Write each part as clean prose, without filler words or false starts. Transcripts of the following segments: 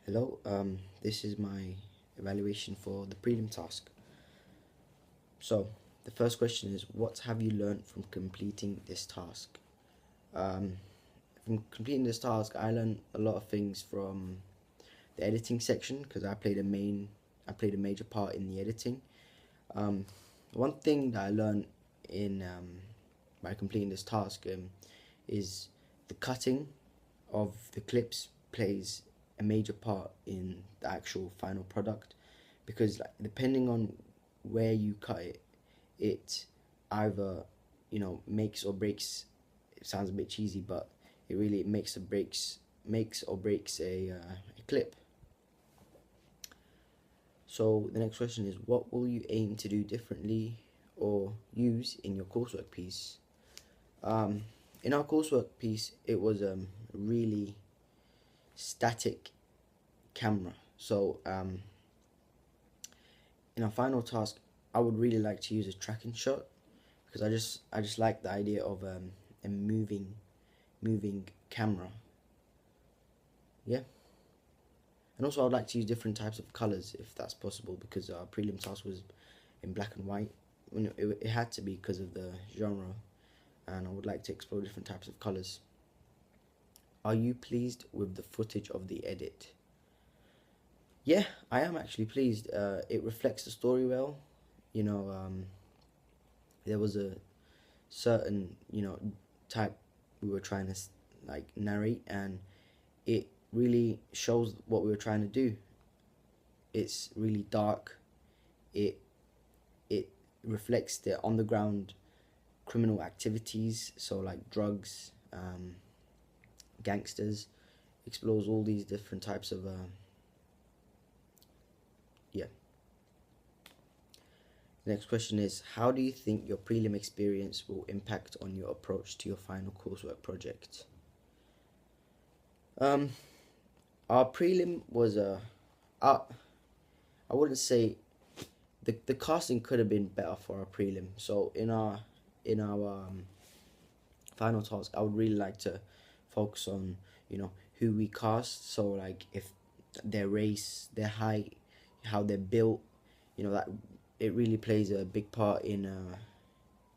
Hello, this is my evaluation for the prelim task. So, the first question is, what have you learned from completing this task? Um, from completing this task, I learned a lot of things from the editing section because I played a major part in the editing. Um, One thing that I learned in by completing this task is the cutting of the clips plays a major part in the actual final product, because like, depending on where you cut it, it either makes or breaks. It sounds a bit cheesy, but it really makes or breaks a clip. So the next question is, what will you aim to do differently or use in your coursework piece? Um, in our coursework piece, it was a really static camera. So in our final task, I would really like to use a tracking shot because I just like the idea of a moving camera. Yeah, and also I'd like to use different types of colors if that's possible, because our prelim task was in black and white. It had to be because of the genre, and I would like to explore different types of colors. Are you pleased with the footage of the edit? Yeah, I am actually pleased. It reflects the story well. You know, there was a certain type we were trying to like narrate, and it really shows what we were trying to do. It's really dark. It it reflects the on the ground criminal activities, so like drugs, gangsters. Explores all these different types of yeah. The next question is, how do you think your prelim experience will impact on your approach to your final coursework project? Um, our prelim was uh, I wouldn't say the casting could have been better for our prelim. So in our final task, I would really like to focus on who we cast. So like if their race, their height, how they're built, that it really plays a big part in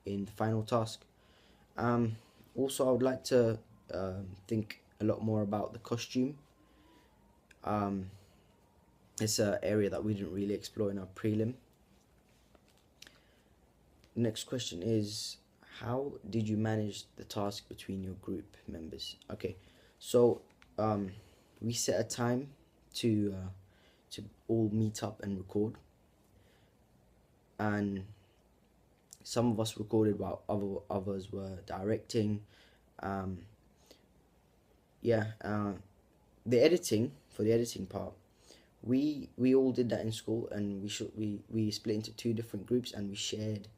the final task. Um, Also, I would like to think a lot more about the costume. Um, it's an area that we didn't really explore in our prelim. The next question is, how did you manage the task between your group members? Okay, so we set a time to all meet up and record, and some of us recorded while others were directing. Um, yeah, the editing for the editing part, we all did that in school, and we split into two different groups, and we shared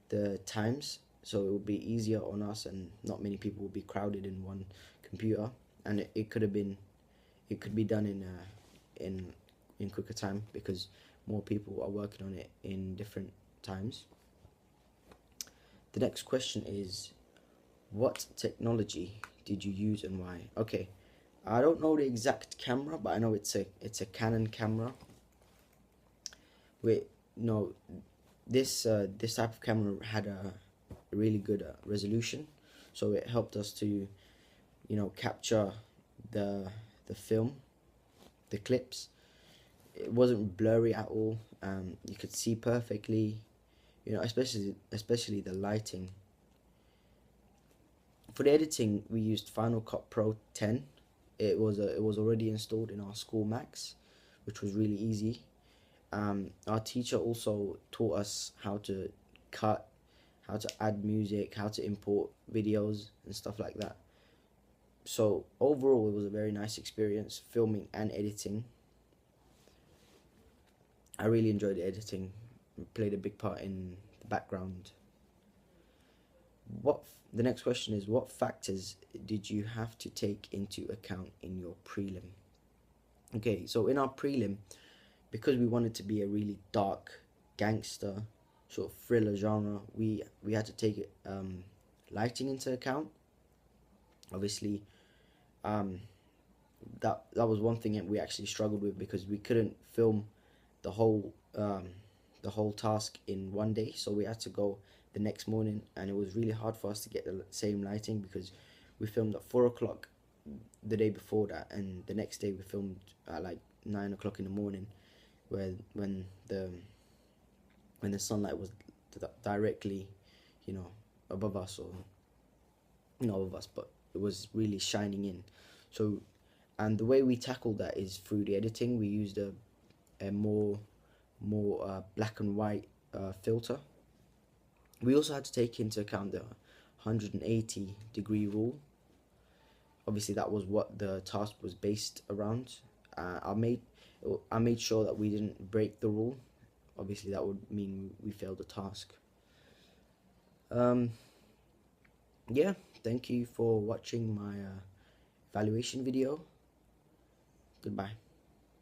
the times, so it would be easier on us, and not many people would be crowded in one computer, and it could be done in quicker time because more people are working on it in different times. The next question is, what technology did you use and why? Okay, I don't know the exact camera, but I know it's a Canon camera. With no, this type of camera had a really good resolution, so it helped us to capture the film, the clips. It wasn't blurry at all. You could see perfectly, especially the lighting. For the editing, we used Final Cut Pro 10. It was already installed in our school Macs, which was really easy. Our teacher also taught us how to cut, how to add music, how to import videos and stuff like that. So overall, it was a very nice experience filming and editing. I really enjoyed editing. It played a big part in the background. The next question is, what factors did you have to take into account in your prelim? Okay, so in our prelim, because we wanted to be a really dark gangster sort of thriller genre, we had to take lighting into account. Obviously, that was one thing that we actually struggled with, because we couldn't film the whole task in one day, so we had to go the next morning, and it was really hard for us to get the same lighting, because we filmed at 4 o'clock the day before that, and the next day we filmed at like 9 o'clock in the morning, where when the sunlight was directly, above us, or not above us, but it was really shining in. So, and the way we tackled that is through the editing. We used a more black and white filter. We also had to take into account the 180-degree rule. Obviously, that was what the task was based around. I made sure that we didn't break the rule. Obviously, that would mean we failed the task. Yeah, thank you for watching my evaluation video. Goodbye.